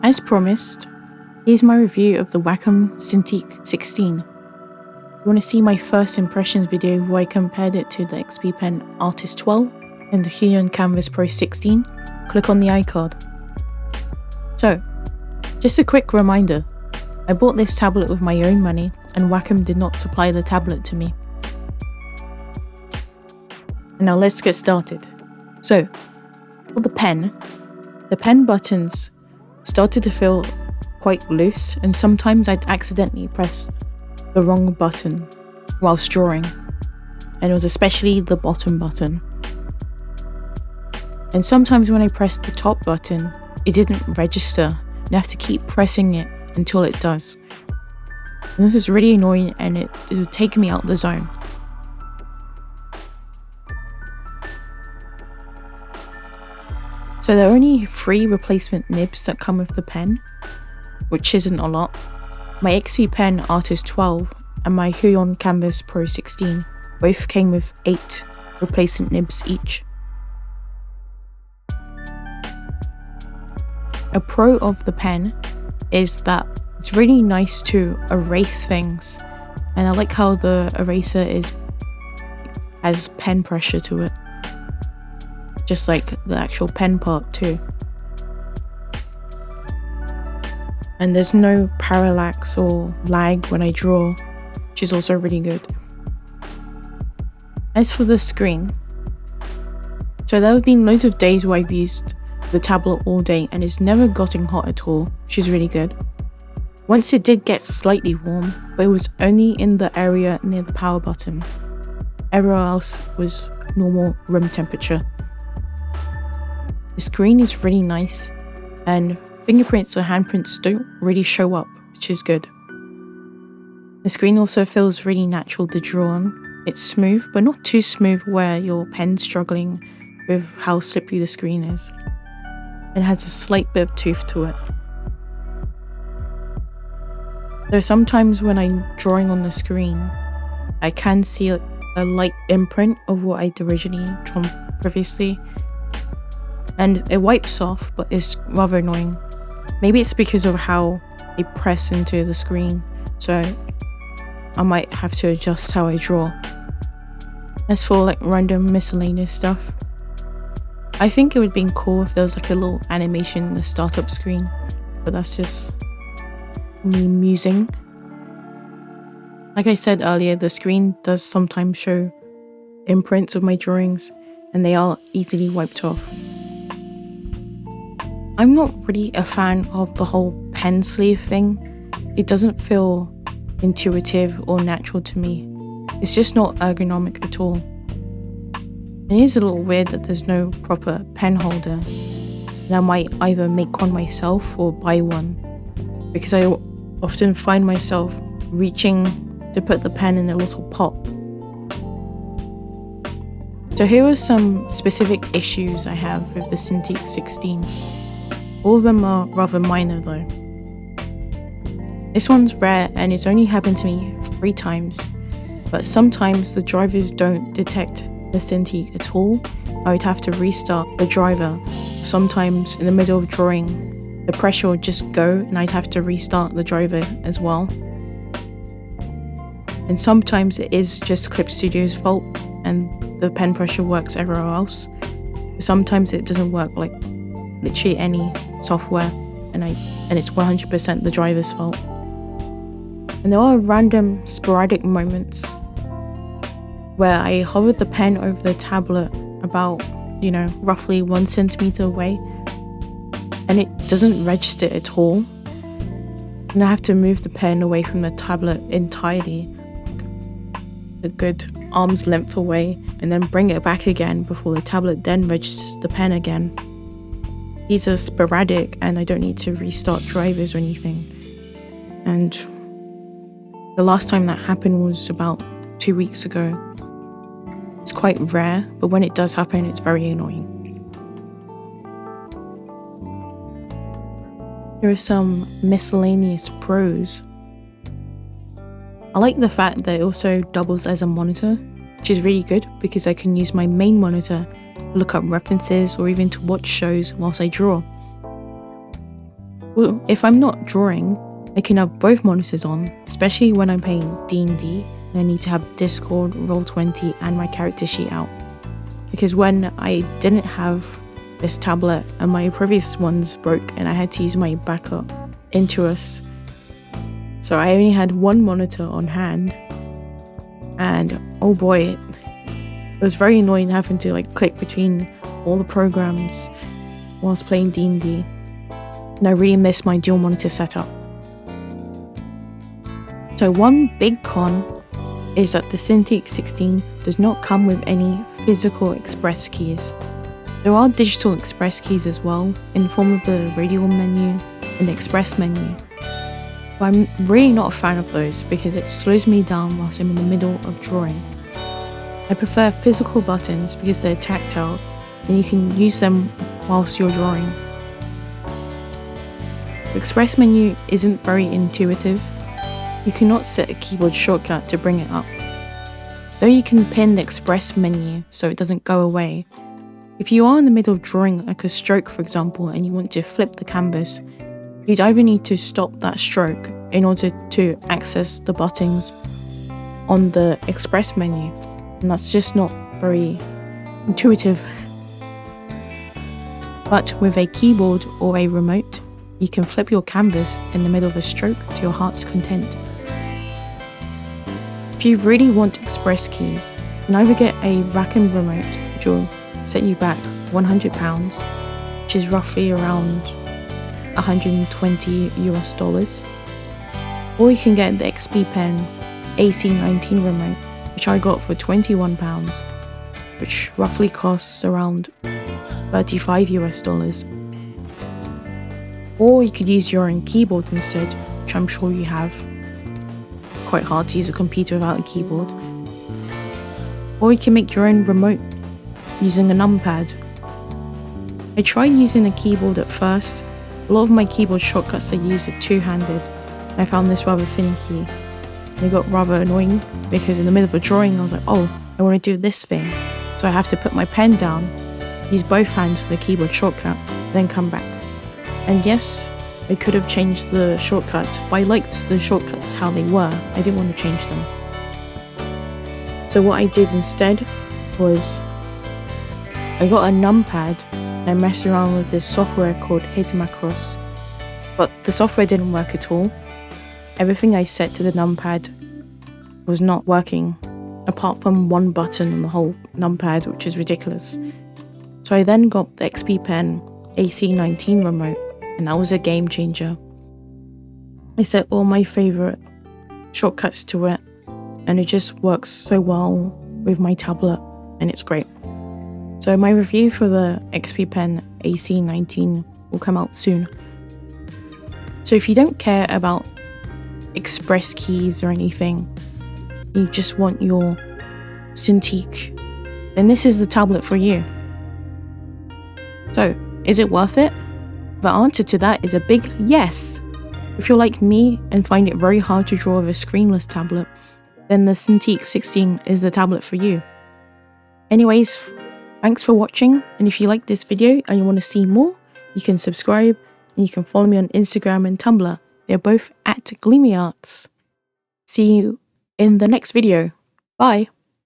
As promised, here's my review of the Wacom Cintiq 16. If you want to see my first impressions video where I compared it to the XP Pen Artist 12 and the Hypnos Canvas Pro 16, click on the iCard. So, just a quick reminder, I bought this tablet with my own money and Wacom did not supply the tablet to me. And now let's get started. So, for the pen buttons started to feel quite loose, and sometimes I'd accidentally press the wrong button whilst drawing, and it was especially the bottom button. And sometimes when I pressed the top button, it didn't register, and I have to keep pressing it until it does. And this is really annoying, and it would take me out of the zone. So there are only 3 replacement nibs that come with the pen, which isn't a lot. My XP Pen Artist 12 and my Hypnos Canvas Pro 16 both came with 8 replacement nibs each. A pro of the pen is that it's really nice to erase things, and I like how the eraser has pen pressure to it, just like the actual pen part too. And there's no parallax or lag when I draw, which is also really good. As for the screen, so there have been loads of days where I've used the tablet all day and it's never gotten hot at all, which is really good. Once it did get slightly warm, but it was only in the area near the power button. Everywhere else was normal room temperature. The screen is really nice, and fingerprints or handprints don't really show up, which is good. The screen also feels really natural to draw on. It's smooth, but not too smooth where your pen's struggling with how slippery the screen is. It has a slight bit of tooth to it. So sometimes when I'm drawing on the screen, I can see a light imprint of what I'd originally drawn previously. And it wipes off, but it's rather annoying. Maybe it's because of how I press into the screen, so I might have to adjust how I draw. As for like random miscellaneous stuff, I think it would be cool if there was like a little animation in the startup screen, but that's just me musing. Like I said earlier, the screen does sometimes show imprints of my drawings, and they are easily wiped off. I'm not really a fan of the whole pen sleeve thing. It doesn't feel intuitive or natural to me. It's just not ergonomic at all. It is a little weird that there's no proper pen holder, and I might either make one myself or buy one, because I often find myself reaching to put the pen in a little pot. So here are some specific issues I have with the Cintiq 16. All of them are rather minor though. This one's rare and it's only happened to me 3 times, but sometimes the drivers don't detect the Cintiq at all. I would have to restart the driver. Sometimes in the middle of drawing, the pressure would just go and I'd have to restart the driver as well. And sometimes it is just Clip Studio's fault and the pen pressure works everywhere else. Sometimes it doesn't work like literally any software, and it's 100% the driver's fault. And there are random sporadic moments where I hovered the pen over the tablet about, roughly 1 centimeter away, and it doesn't register at all. And I have to move the pen away from the tablet entirely, a good arm's length away, and then bring it back again before the tablet then registers the pen again. These are sporadic and I don't need to restart drivers or anything. And the last time that happened was about 2 weeks ago. It's quite rare, but when it does happen, it's very annoying. Here are some miscellaneous pros. I like the fact that it also doubles as a monitor, which is really good because I can use my main monitor to look up references or even to watch shows whilst I draw. Well, if I'm not drawing, I can have both monitors on, especially when I'm playing D&D and I need to have Discord, Roll20 and my character sheet out. Because when I didn't have this tablet and my previous ones broke and I had to use my backup Intuos, so I only had one monitor on hand, and oh boy, it was very annoying having to click between all the programs whilst playing D&D, and I really miss my dual monitor setup. So one big con is that the Cintiq 16 does not come with any physical express keys. There are digital express keys as well in the form of the radial menu and the express menu, but I'm really not a fan of those because it slows me down whilst I'm in the middle of drawing. I prefer physical buttons because they're tactile and you can use them whilst you're drawing. The express menu isn't very intuitive. You cannot set a keyboard shortcut to bring it up. Though you can pin the express menu so it doesn't go away. If you are in the middle of drawing a stroke, for example, and you want to flip the canvas, you'd either need to stop that stroke in order to access the buttons on the express menu, and that's just not very intuitive. But with a keyboard or a remote, you can flip your canvas in the middle of a stroke to your heart's content. If you really want express keys, you can either get a Wacom Remote, which will set you back £100, which is roughly around $120 US, or you can get the XP Pen AC19 remote, which I got for £21, which roughly costs around $35 US. Or you could use your own keyboard instead, which I'm sure you have. Quite hard to use a computer without a keyboard. Or you can make your own remote using a numpad. I tried using a keyboard at first. A lot of my keyboard shortcuts I use are two-handed. I found this rather finicky. It got rather annoying because in the middle of a drawing I was like, oh, I want to do this thing. So I have to put my pen down, use both hands for the keyboard shortcut, then come back. And yes, I could have changed the shortcuts, but I liked the shortcuts how they were. I didn't want to change them. So what I did instead was I got a numpad and I messed around with this software called Hypnos, but the software didn't work at all. Everything I set to the numpad was not working, apart from one button on the whole numpad, which is ridiculous. So I then got the XP Pen AC19 remote, and that was a game changer. I set all my favourite shortcuts to it, and it just works so well with my tablet, and it's great. So my review for the XP Pen AC19 will come out soon. So if you don't care about express keys or anything, you just want your Cintiq, then this is the tablet for you. So, is it worth it? The answer to that is a big yes. If you're like me and find it very hard to draw with a screenless tablet, then the Cintiq 16 is the tablet for you. Anyways, thanks for watching, and if you like this video and you want to see more, you can subscribe and you can follow me on Instagram and Tumblr. They're both at Gleamiarts. See you in the next video. Bye.